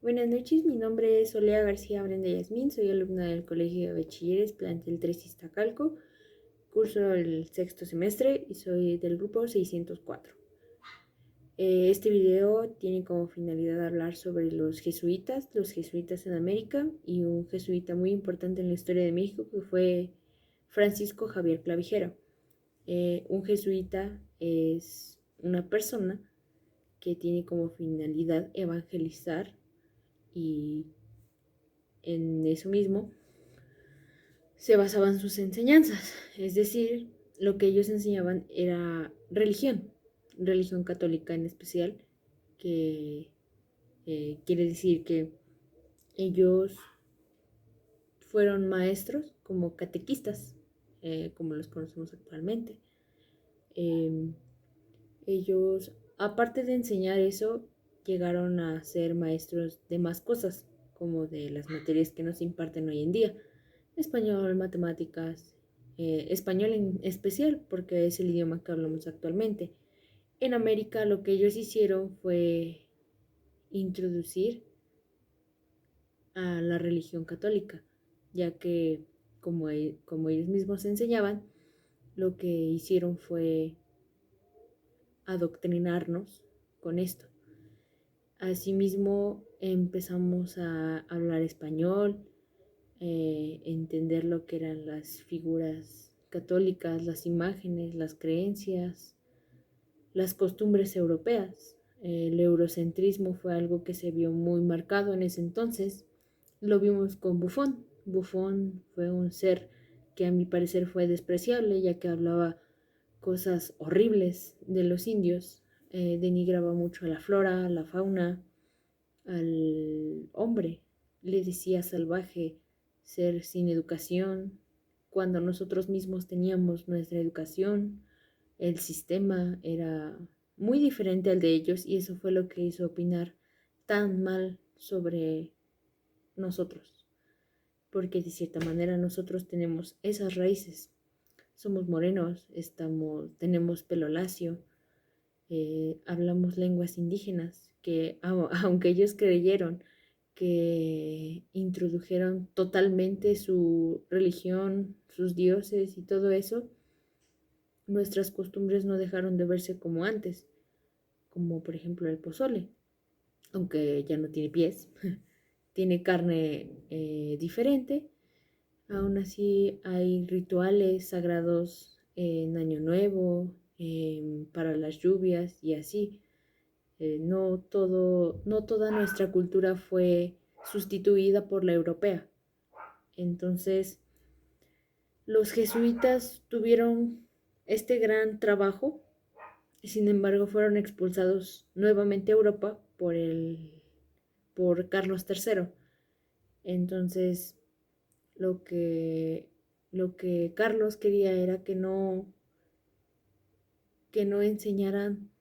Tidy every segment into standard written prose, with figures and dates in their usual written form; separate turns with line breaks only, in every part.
Buenas noches, mi nombre es Olea García Brenda Yasmín, soy alumna del Colegio de Bachilleres Plantel 3 Iztacalco, curso el sexto semestre y soy del grupo 604. Este video tiene como finalidad hablar sobre los jesuitas en América y un jesuita muy importante en la historia de México que fue Francisco Javier Clavijero. Un jesuita es una persona que tiene como finalidad evangelizar y en eso mismo se basaban sus enseñanzas, es decir, lo que ellos enseñaban era religión católica en especial, que quiere decir que ellos fueron maestros como catequistas, como los conocemos actualmente. Eh, Ellos, aparte de enseñar eso, llegaron a ser maestros de más cosas, como de las materias que nos imparten hoy en día. Español, matemáticas, español en especial, porque es el idioma que hablamos actualmente. En América lo que ellos hicieron fue introducir a la religión católica, ya que como ellos mismos enseñaban, lo que hicieron fue adoctrinarnos con esto. Asimismo, empezamos a hablar español, entender lo que eran las figuras católicas, las imágenes, las creencias, las costumbres europeas. El eurocentrismo fue algo que se vio muy marcado en ese entonces. Lo vimos con Buffon. Buffon fue un ser que a mi parecer fue despreciable, ya que hablaba cosas horribles de los indios, denigraba mucho a la flora, a la fauna, al hombre, le decía salvaje, ser sin educación, cuando nosotros mismos teníamos nuestra educación, el sistema era muy diferente al de ellos y eso fue lo que hizo opinar tan mal sobre nosotros, porque de cierta manera nosotros tenemos esas raíces, somos morenos, tenemos pelo lacio, hablamos lenguas indígenas que aunque ellos creyeron que introdujeron totalmente su religión, sus dioses y todo eso, nuestras costumbres no dejaron de verse como antes, como por ejemplo el pozole, aunque ya no tiene pies, tiene carne diferente, aún así hay rituales sagrados en Año Nuevo, para las lluvias y así. No toda nuestra cultura fue sustituida por la europea. Entonces, los jesuitas tuvieron este gran trabajo y sin embargo fueron expulsados nuevamente a Europa por Carlos III. Entonces, lo que, lo que Carlos quería era que no enseñaran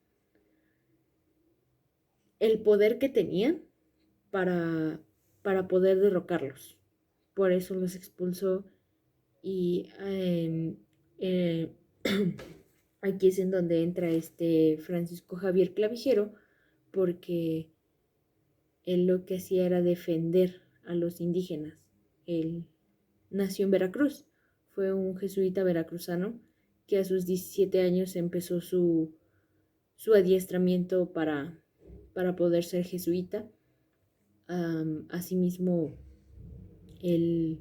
el poder que tenían para, para poder derrocarlos. Por eso los expulsó y aquí es en donde entra este Francisco Javier Clavijero, porque él lo que hacía era defender a los indígenas. Él nació en Veracruz, fue un jesuita veracruzano que a sus 17 años empezó su adiestramiento para poder ser jesuita. Asimismo, él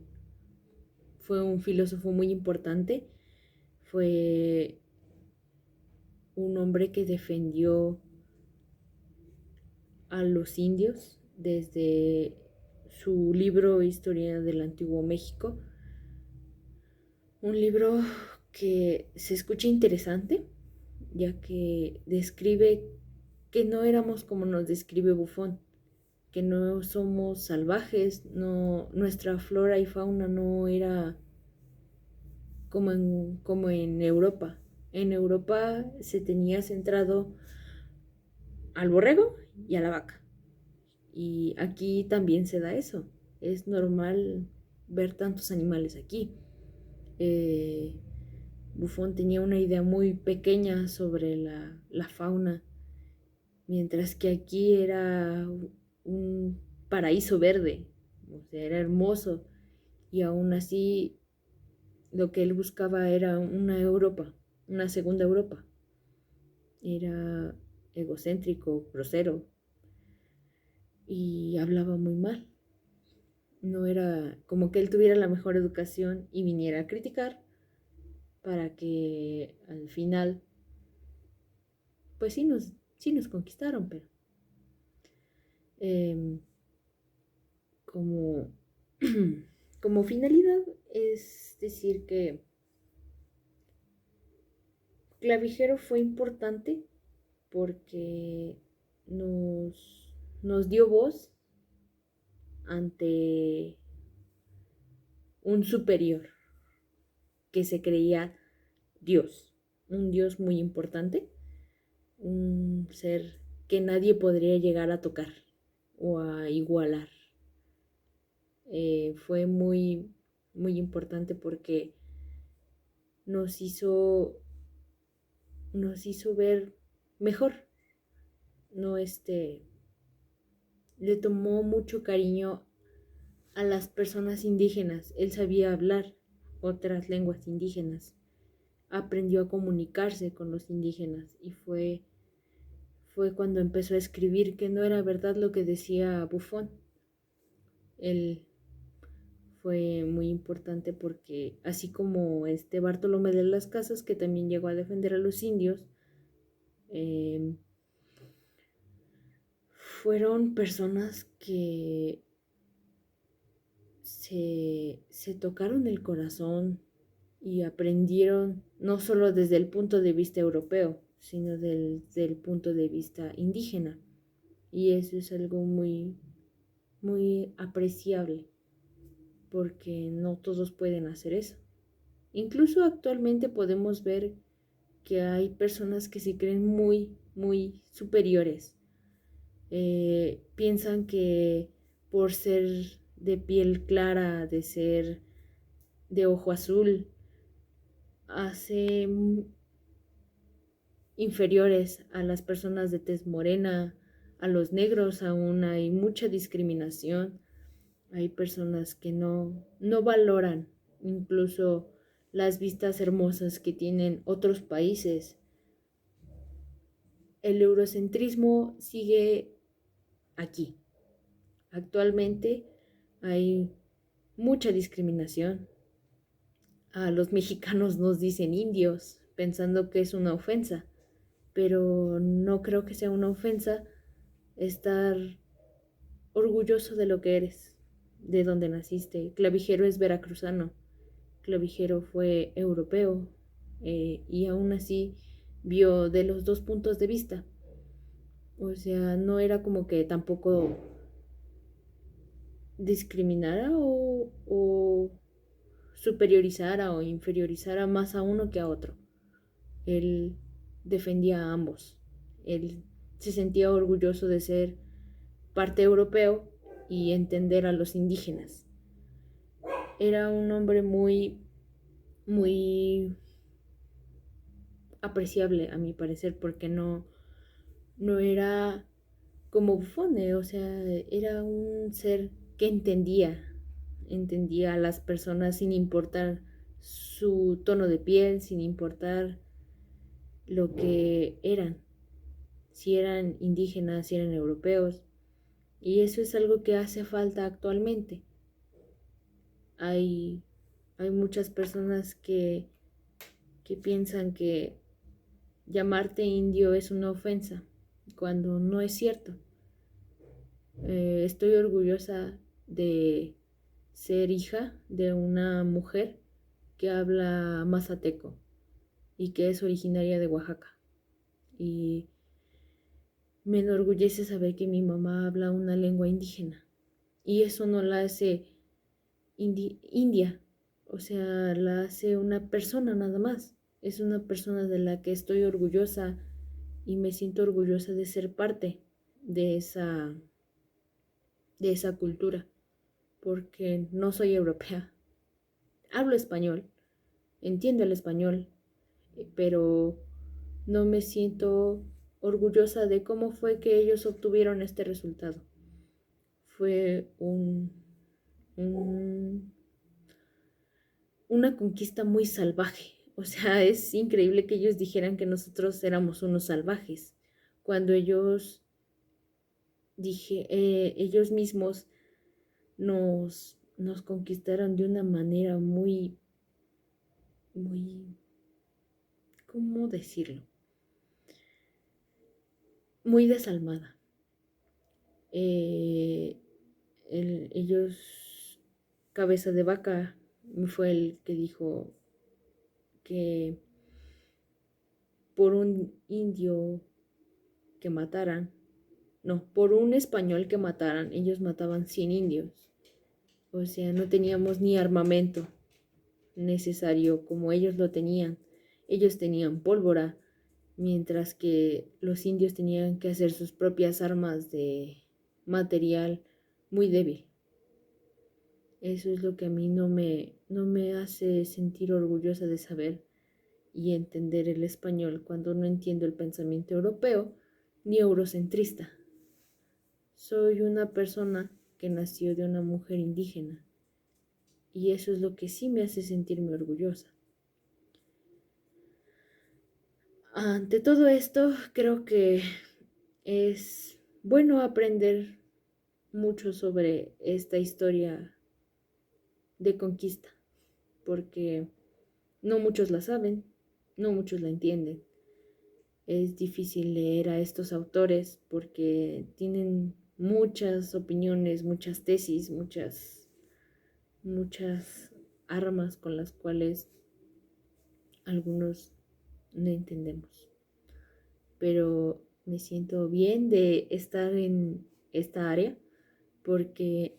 fue un filósofo muy importante, fue un hombre que defendió a los indios desde su libro Historia del Antiguo México, un libro que se escucha interesante, ya que describe que no éramos como nos describe Buffon, que no somos salvajes, no, nuestra flora y fauna no era como en Europa. En Europa se tenía centrado al borrego y a la vaca. Y aquí también se da eso. Es normal ver tantos animales aquí. Eh, Buffon tenía una idea muy pequeña sobre la fauna, mientras que aquí era un paraíso verde, o sea, era hermoso, y aún así lo que él buscaba era una Europa, una segunda Europa. Era egocéntrico, grosero y hablaba muy mal. No era como que él tuviera la mejor educación y viniera a criticar para que al final, pues sí nos conquistaron, pero eh, como, como finalidad es decir que Clavijero fue importante porque nos dio voz ante un superior que se creía Dios, un Dios muy importante, un ser que nadie podría llegar a tocar o a igualar. Fue muy importante porque nos hizo, nos hizo ver mejor, no le tomó mucho cariño a las personas indígenas, él sabía hablar otras lenguas indígenas, aprendió a comunicarse con los indígenas y fue cuando empezó a escribir que no era verdad lo que decía Buffon. Él fue muy importante porque así como Bartolomé de las Casas, que también llegó a defender a los indios, eh, fueron personas que se tocaron el corazón y aprendieron no solo desde el punto de vista europeo, sino desde el punto de vista indígena. Y eso es algo muy apreciable, porque no todos pueden hacer eso. Incluso actualmente podemos ver que hay personas que se creen muy superiores. Piensan que por ser de piel clara, de ser de ojo azul, hace inferiores a las personas de tez morena, a los negros aún hay mucha discriminación. Hay personas que no valoran incluso las vistas hermosas que tienen otros países. El eurocentrismo sigue aquí. Actualmente hay mucha discriminación. A los mexicanos nos dicen indios, pensando que es una ofensa, pero no creo que sea una ofensa estar orgulloso de lo que eres, de donde naciste. Clavijero es veracruzano, Clavijero fue europeo, y aún así vio de los dos puntos de vista. O sea, no era como que tampoco discriminara o superiorizara o inferiorizara más a uno que a otro. Él defendía a ambos. Él se sentía orgulloso de ser parte europeo y entender a los indígenas. Era un hombre muy apreciable a mi parecer porque no era como Bufone, o sea, era un ser que entendía a las personas sin importar su tono de piel, sin importar lo que eran, si eran indígenas, si eran europeos. Y eso es algo que hace falta actualmente. Hay, hay muchas personas que piensan que llamarte indio es una ofensa, cuando no es cierto. Estoy orgullosa de ser hija de una mujer que habla mazateco y que es originaria de Oaxaca. Y me enorgullece saber que mi mamá habla una lengua indígena. Y eso no la hace india, o sea, la hace una persona nada más. Es una persona de la que estoy orgullosa y me siento orgullosa de ser parte de de esa cultura, porque no soy europea. Hablo español, entiendo el español, pero no me siento orgullosa de cómo fue que ellos obtuvieron este resultado. fue un- una conquista muy salvaje. O sea, es increíble que ellos dijeran que nosotros éramos unos salvajes, cuando ellos mismos nos conquistaron de una manera muy, ¿cómo decirlo? Muy desalmada. Eh, ellos, Cabeza de Vaca, fue el que dijo que por un indio que mataran, no, por un español que mataran, ellos mataban 100 indios. O sea, no teníamos ni armamento necesario como ellos lo tenían. Ellos tenían pólvora, mientras que los indios tenían que hacer sus propias armas de material muy débil. Eso es lo que a mí no me hace sentir orgullosa de saber y entender el español cuando no entiendo el pensamiento europeo ni eurocentrista. Soy una persona que nació de una mujer indígena y eso es lo que sí me hace sentirme orgullosa. Ante todo esto, creo que es bueno aprender mucho sobre esta historia de conquista, porque no muchos la saben, no muchos la entienden. Es difícil leer a estos autores porque tienen muchas opiniones, muchas tesis, muchas armas con las cuales algunos no entendemos. Pero me siento bien de estar en esta área porque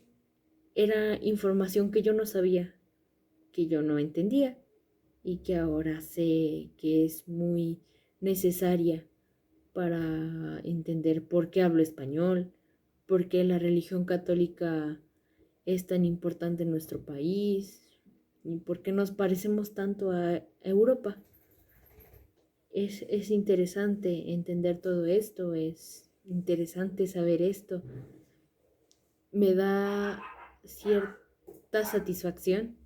era información que yo no sabía, que yo no entendía y que ahora sé que es muy necesaria para entender por qué hablo español, por qué la religión católica es tan importante en nuestro país y por qué nos parecemos tanto a Europa. Es interesante entender todo esto, es interesante saber esto. Me da cierta satisfacción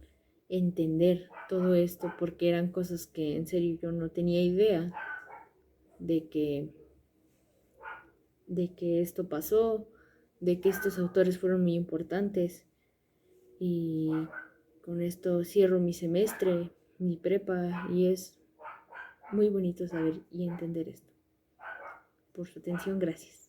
entender todo esto porque eran cosas que en serio yo no tenía idea de que, de que esto pasó, de que estos autores fueron muy importantes. Y con esto cierro mi semestre, mi prepa, y es muy bonito saber y entender esto. Por su atención, gracias.